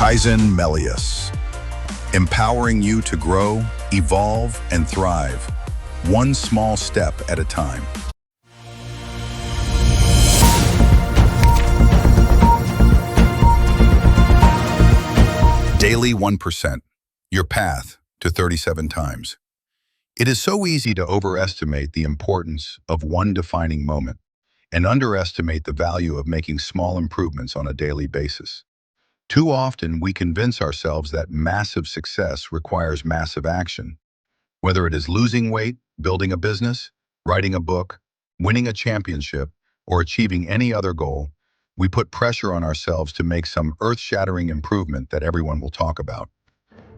Kaizen Melius, empowering you to grow, evolve, and thrive, one small step at a time. Daily 1%, your path to 37 times. It is so easy to overestimate the importance of one defining moment and underestimate the value of making small improvements on a daily basis. Too often, we convince ourselves that massive success requires massive action. Whether it is losing weight, building a business, writing a book, winning a championship, or achieving any other goal, we put pressure on ourselves to make some earth-shattering improvement that everyone will talk about.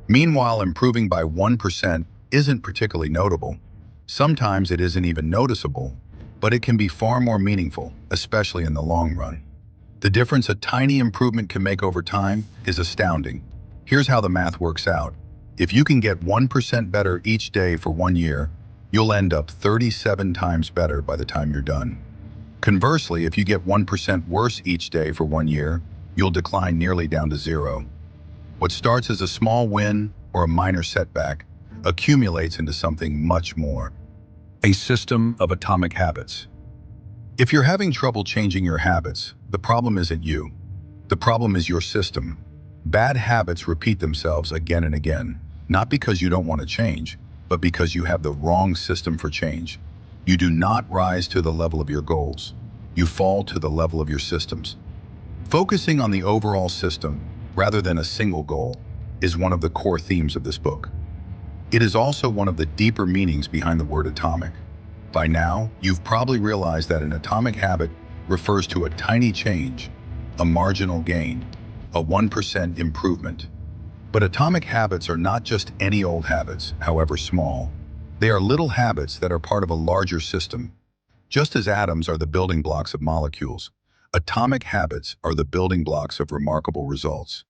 Meanwhile, improving by 1% isn't particularly notable. Sometimes it isn't even noticeable, but it can be far more meaningful, especially in the long run. The difference a tiny improvement can make over time is astounding. Here's how the math works out. If you can get 1% better each day for 1 year, you'll end up 37 times better by the time you're done. Conversely, if you get 1% worse each day for 1 year, you'll decline nearly down to zero. What starts as a small win or a minor setback accumulates into something much more. A system of atomic habits. If you're having trouble changing your habits, the problem isn't you. The problem is your system. Bad habits repeat themselves again and again, not because you don't want to change, but because you have the wrong system for change. You do not rise to the level of your goals. You fall to the level of your systems. Focusing on the overall system, rather than a single goal, is one of the core themes of this book. It is also one of the deeper meanings behind the word atomic. By now, you've probably realized that an atomic habit refers to a tiny change, a marginal gain, a 1% improvement. But atomic habits are not just any old habits, however small. They are little habits that are part of a larger system. Just as atoms are the building blocks of molecules, atomic habits are the building blocks of remarkable results.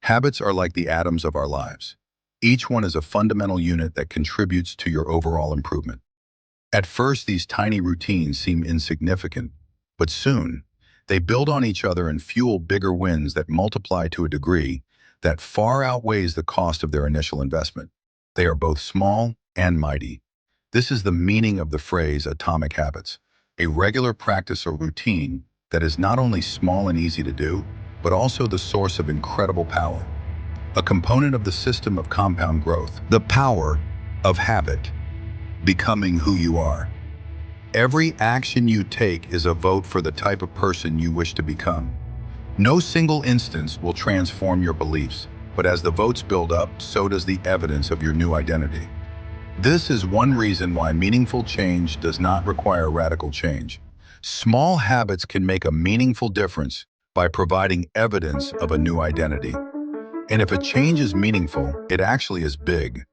Habits are like the atoms of our lives. Each one is a fundamental unit that contributes to your overall improvement. At first, these tiny routines seem insignificant, but soon, they build on each other and fuel bigger wins that multiply to a degree that far outweighs the cost of their initial investment. They are both small and mighty. This is the meaning of the phrase atomic habits, a regular practice or routine that is not only small and easy to do, but also the source of incredible power. A component of the system of compound growth, the power of habit. Becoming who you are. Every action you take is a vote for the type of person you wish to become. No single instance will transform your beliefs, but as the votes build up, so does the evidence of your new identity. This is one reason why meaningful change does not require radical change. Small habits can make a meaningful difference by providing evidence of a new identity. And if a change is meaningful, it actually is big.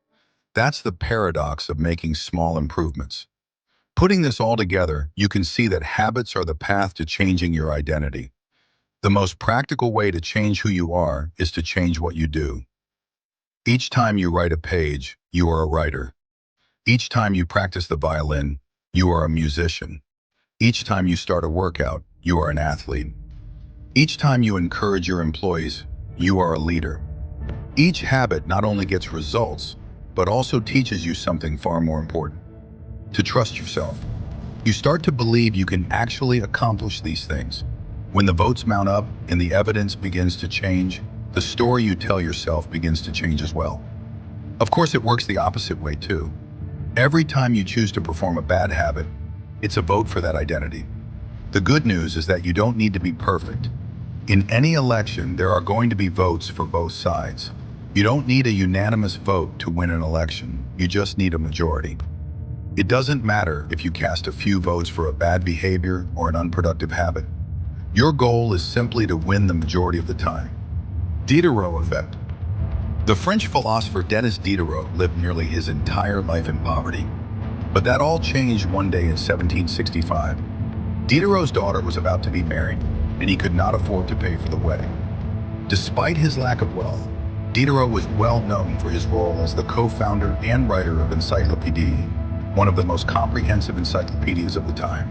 That's the paradox of making small improvements. Putting this all together, you can see that habits are the path to changing your identity. The most practical way to change who you are is to change what you do. Each time you write a page, you are a writer. Each time you practice the violin, you are a musician. Each time you start a workout, you are an athlete. Each time you encourage your employees, you are a leader. Each habit not only gets results, but also teaches you something far more important: to trust yourself. You start to believe you can actually accomplish these things. When the votes mount up and the evidence begins to change, the story you tell yourself begins to change as well. Of course, it works the opposite way too. Every time you choose to perform a bad habit, it's a vote for that identity. The good news is that you don't need to be perfect. In any election, there are going to be votes for both sides. You don't need a unanimous vote to win an election. You just need a majority. It doesn't matter if you cast a few votes for a bad behavior or an unproductive habit. Your goal is simply to win the majority of the time. Diderot effect. The French philosopher Denis Diderot lived nearly his entire life in poverty. But that all changed one day in 1765. Diderot's daughter was about to be married, and he could not afford to pay for the wedding. Despite his lack of wealth, Diderot was well known for his role as the co-founder and writer of Encyclopédie, one of the most comprehensive encyclopedias of the time.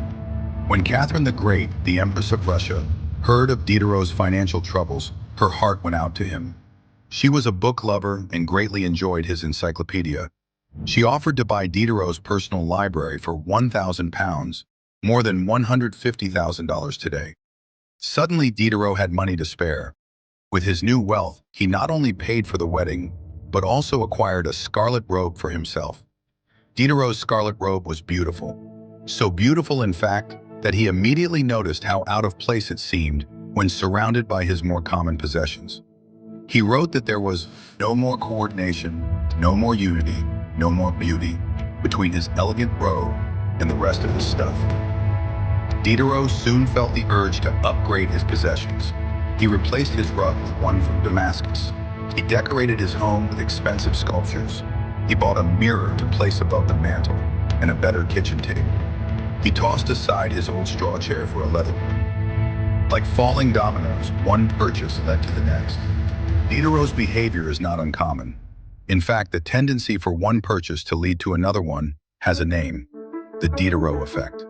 When Catherine the Great, the Empress of Russia, heard of Diderot's financial troubles, her heart went out to him. She was a book lover and greatly enjoyed his encyclopedia. She offered to buy Diderot's personal library for £1,000, more than $150,000 today. Suddenly, Diderot had money to spare. With his new wealth, he not only paid for the wedding, but also acquired a scarlet robe for himself. Diderot's scarlet robe was beautiful. So beautiful, in fact, that he immediately noticed how out of place it seemed when surrounded by his more common possessions. He wrote that there was no more coordination, no more unity, no more beauty between his elegant robe and the rest of his stuff. Diderot soon felt the urge to upgrade his possessions. He replaced his rug with one from Damascus. He decorated his home with expensive sculptures. He bought a mirror to place above the mantel and a better kitchen table. He tossed aside his old straw chair for a leather one. Like falling dominoes, one purchase led to the next. Diderot's behavior is not uncommon. In fact, the tendency for one purchase to lead to another one has a name: the Diderot effect.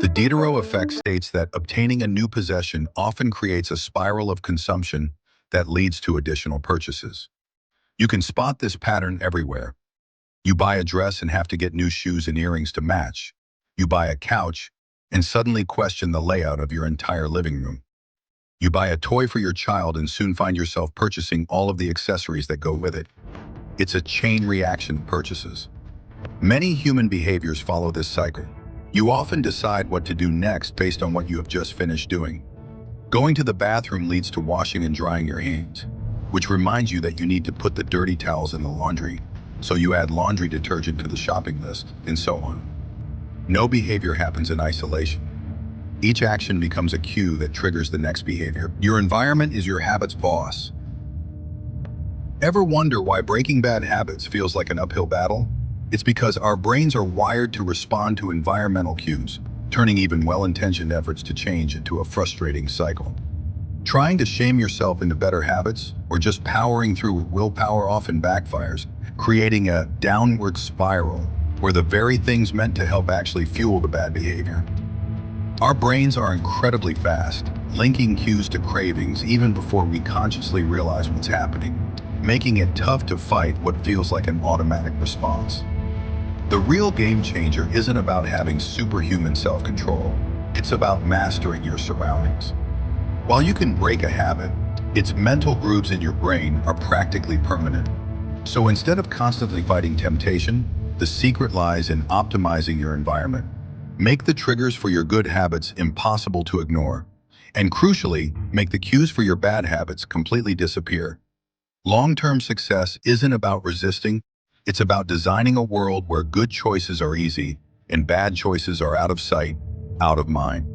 The Diderot effect states that obtaining a new possession often creates a spiral of consumption that leads to additional purchases. You can spot this pattern everywhere. You buy a dress and have to get new shoes and earrings to match. You buy a couch and suddenly question the layout of your entire living room. You buy a toy for your child and soon find yourself purchasing all of the accessories that go with it. It's a chain reaction of purchases. Many human behaviors follow this cycle. You often decide what to do next based on what you have just finished doing. Going to the bathroom leads to washing and drying your hands, which reminds you that you need to put the dirty towels in the laundry, so you add laundry detergent to the shopping list, and so on. No behavior happens in isolation. Each action becomes a cue that triggers the next behavior. Your environment is your habit's boss. Ever wonder why breaking bad habits feels like an uphill battle? It's because our brains are wired to respond to environmental cues, turning even well-intentioned efforts to change into a frustrating cycle. Trying to shame yourself into better habits, or just powering through with willpower often backfires, creating a downward spiral where the very things meant to help actually fuel the bad behavior. Our brains are incredibly fast, linking cues to cravings even before we consciously realize what's happening, making it tough to fight what feels like an automatic response. The real game changer isn't about having superhuman self-control. It's about mastering your surroundings. While you can break a habit, its mental grooves in your brain are practically permanent. So instead of constantly fighting temptation, the secret lies in optimizing your environment. Make the triggers for your good habits impossible to ignore. And crucially, make the cues for your bad habits completely disappear. Long-term success isn't about resisting, it's about designing a world where good choices are easy and bad choices are out of sight, out of mind.